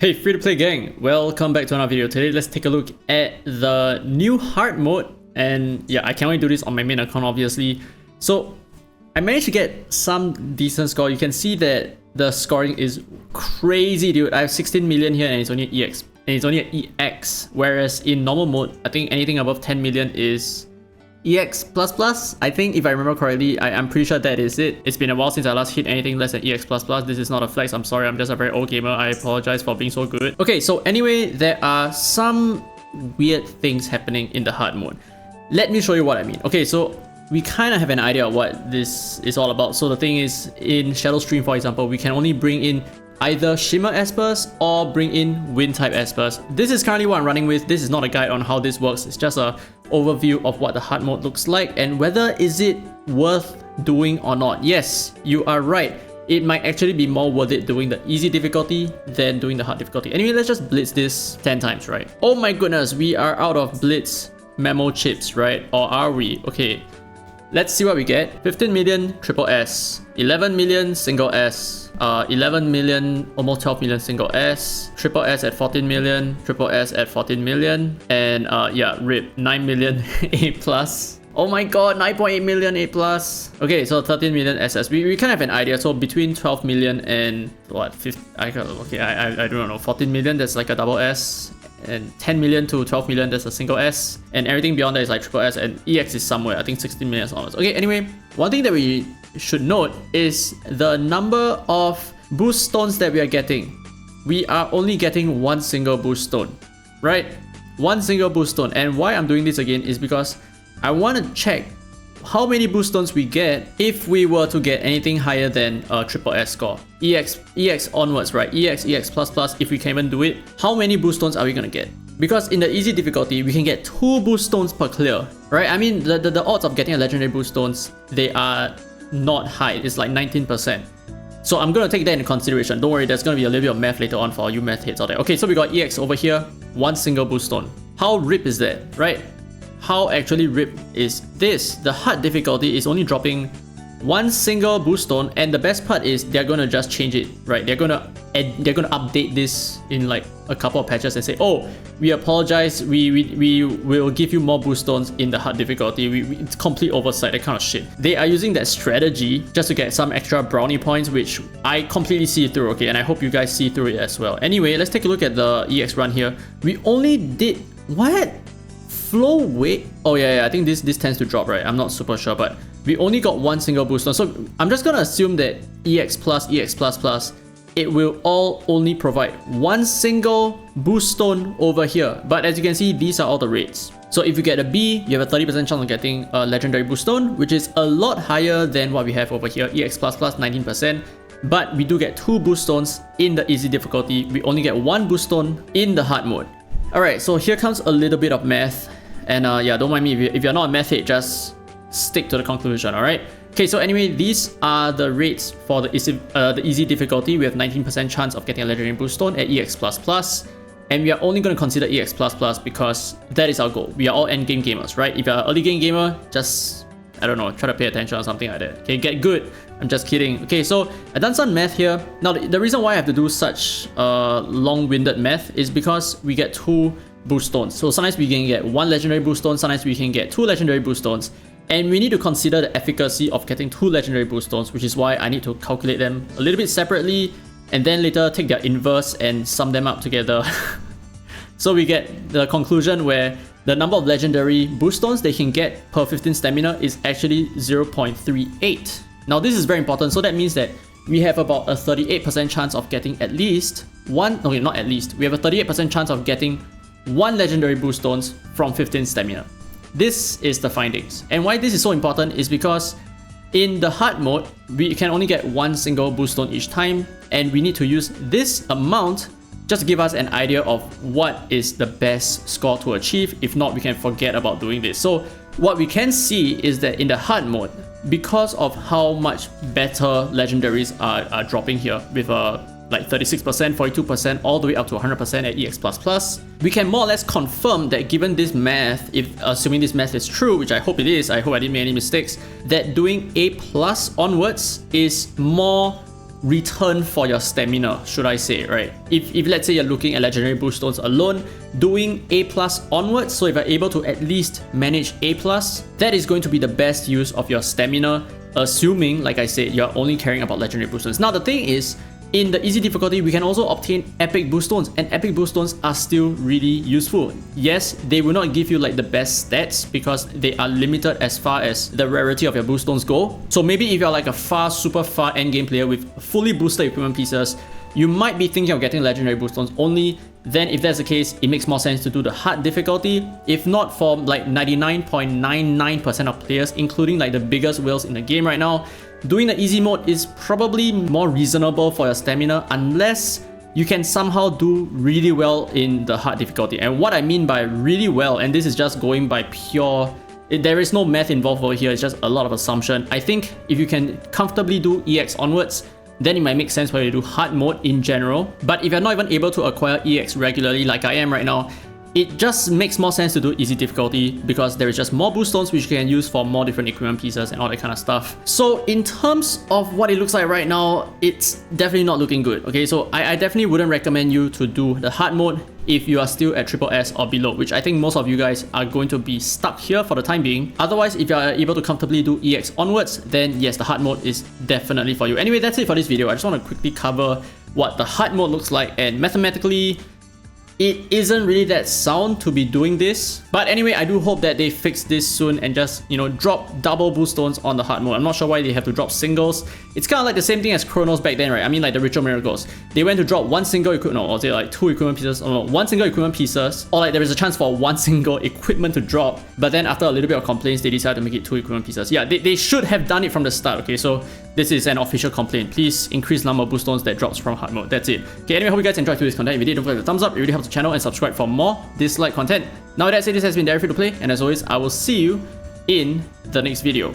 Hey free-to-play gang, welcome back to another video. Today let's take a look at the new hard mode, and yeah, I can only do this on my main account obviously. So I managed to get some decent score. You can see that the scoring is crazy, dude. I have 16 million here and it's only an EX, and it's only an EX, whereas in normal mode I think anything above 10 million is EX++. I think if I remember correctly, I'm pretty sure that is it. It's been a while since I last hit anything less than EX++. This is not a flex, I'm sorry, I'm just a very old gamer. I apologize for being so good. Okay, so anyway, there are some weird things happening in the hard mode. Let me show you what I mean. Okay, so we kind of have an idea of what this is all about. So the thing is, in Shadow Stream for example, we can only bring in either Shimmer Espers or bring in Wind type Espers. This is currently what I'm running with. This is not a guide on how this works. It's just a overview of what the hard mode looks like and whether is it worth doing or not. Yes, you are right. It might actually be more worth it doing the easy difficulty than doing the hard difficulty. Anyway, let's just blitz this 10 times, right? Oh my goodness, we are out of blitz memo chips, right? Or are we? Okay. Let's see what we get. 15 million triple S, 11 million single S, 11 million, almost 12 million single S, triple S at 14 million, triple S at 14 million, and yeah, RIP, 9 million A+. Oh my god, 9.8 million A+. Okay, so 13 million SS. We kind of have an idea. So between 12 million and what, 50, I don't know, 14 million, that's like a double S. And 10 million to 12 million, there's a single S, and everything beyond that is like triple S, and EX is somewhere, I think 16 million is almost. Okay, anyway, one thing that we should note is the number of boost stones that we are getting. We are only getting one single boost stone, right? One single boost stone. And why I'm doing this again is because I want to check how many boost stones we get if we were to get anything higher than a triple S score. EX onwards, right? EX++, if we can even do it, how many boost stones are we gonna get? Because in the easy difficulty, we can get 2 boost stones per clear, right? I mean, the odds of getting a legendary boost stones, they are not high. It's like 19%. So I'm gonna take that into consideration. Don't worry, there's gonna be a little bit of math later on for all you math heads out there. Okay, so we got EX over here, one single boost stone. How RIP is that, right? How actually RIP is this? The hard difficulty is only dropping one single boost stone, and the best part is they're gonna just change it, right? They're gonna update this in like a couple of patches and say, oh, we apologize, we will give you more boost stones in the hard difficulty. It's complete oversight, that kind of shit. They are using that strategy just to get some extra brownie points, which I completely see through, okay, and I hope you guys see through it as well. Anyway, let's take a look at the EX run here. We only did what? Flow weight? Oh yeah, I think this tends to drop, right? I'm not super sure, but we only got one single boost stone. So I'm just gonna assume that EX+, it will all only provide one single boost stone over here. But as you can see, these are all the rates. So if you get a B, you have a 30% chance of getting a legendary boost stone, which is a lot higher than what we have over here, EX++, 19%. But we do get 2 boost stones in the easy difficulty. We only get 1 boost stone in the hard mode. Alright, so here comes a little bit of math. And yeah, don't mind me, if you're not a math head, just stick to the conclusion, alright? Okay, so anyway, these are the rates for the easy difficulty. We have 19% chance of getting a legendary boost stone at EX++. And we are only going to consider EX++ because that is our goal. We are all endgame gamers, right? If you're an early game gamer, just, I don't know, try to pay attention or something like that. Okay, get good. I'm just kidding. Okay, so I've done some math here. Now, the reason why I have to do such long-winded math is because we get 2 boost stones. So sometimes we can get 1 legendary boost stone, sometimes we can get 2 legendary boost stones. And we need to consider the efficacy of getting 2 legendary boost stones, which is why I need to calculate them a little bit separately and then later take their inverse and sum them up together. So we get the conclusion where the number of legendary boost stones they can get per 15 stamina is actually 0.38. Now this is very important, so that means that we have about a 38% chance of getting at least one, okay, not at least, we have a 38% chance of getting 1 legendary boost stones from 15 stamina. This is the findings. And why this is so important is because in the hard mode, we can only get 1 single boost stone each time, and we need to use this amount just to give us an idea of what is the best score to achieve. If not, we can forget about doing this. So what we can see is that in the hard mode, because of how much better legendaries are dropping here with like 36%, 42%, all the way up to 100% at EX++, we can more or less confirm that given this math, if assuming this math is true, which I hope it is, I hope I didn't make any mistakes, that doing A+ onwards is more return for your stamina, should I say, right? If let's say you're looking at legendary boost stones alone, doing A+ onwards, so if you're able to at least manage A+, that is going to be the best use of your stamina, assuming, like I said, you're only caring about legendary boost stones. Now the thing is, in the easy difficulty, we can also obtain epic boost stones, and epic boost stones are still really useful. Yes, they will not give you like the best stats because they are limited as far as the rarity of your boost stones go. So maybe if you're like a super far endgame player with fully boosted equipment pieces, you might be thinking of getting legendary boost stones only. Then if that's the case, it makes more sense to do the hard difficulty. If not, for like 99.99% of players, including like the biggest whales in the game right now, doing the easy mode is probably more reasonable for your stamina, unless you can somehow do really well in the hard difficulty. And what I mean by really well, and this is just going by pure, there is no math involved over here, it's just a lot of assumption. I think if you can comfortably do EX onwards, then it might make sense for you to do hard mode in general. But if you're not even able to acquire EX regularly like I am right now, it just makes more sense to do easy difficulty because there is just more boost stones which you can use for more different equipment pieces and all that kind of stuff. So in terms of what it looks like right now, it's definitely not looking good. Okay, so I definitely wouldn't recommend you to do the hard mode if you are still at SSS or below, which I think most of you guys are going to be stuck here for the time being. Otherwise, if you are able to comfortably do EX onwards, then yes, the hard mode is definitely for you. Anyway, that's it for this video. I just want to quickly cover what the hard mode looks like, and mathematically, it isn't really that sound to be doing this. But anyway, I do hope that they fix this soon and just, you know, drop double boost stones on the hard mode. I'm not sure why they have to drop singles. It's kind of like the same thing as Chronos back then, right? I mean, like the Ritual Miracles. They went to drop one single equipment, or say like two equipment pieces, or no, one single equipment pieces, or like there is a chance for one single equipment to drop. But then after a little bit of complaints, they decided to make it two equipment pieces. Yeah, they should have done it from the start, okay? So this is an official complaint. Please increase the number of boost stones that drops from hard mode. That's it. Okay, anyway, hope you guys enjoyed today's content. If you did, don't forget to thumbs up. It really helps the channel, and subscribe for more Dislyte content. Now with that said, this has been Derek Free to Play, and as always, I will see you in the next video.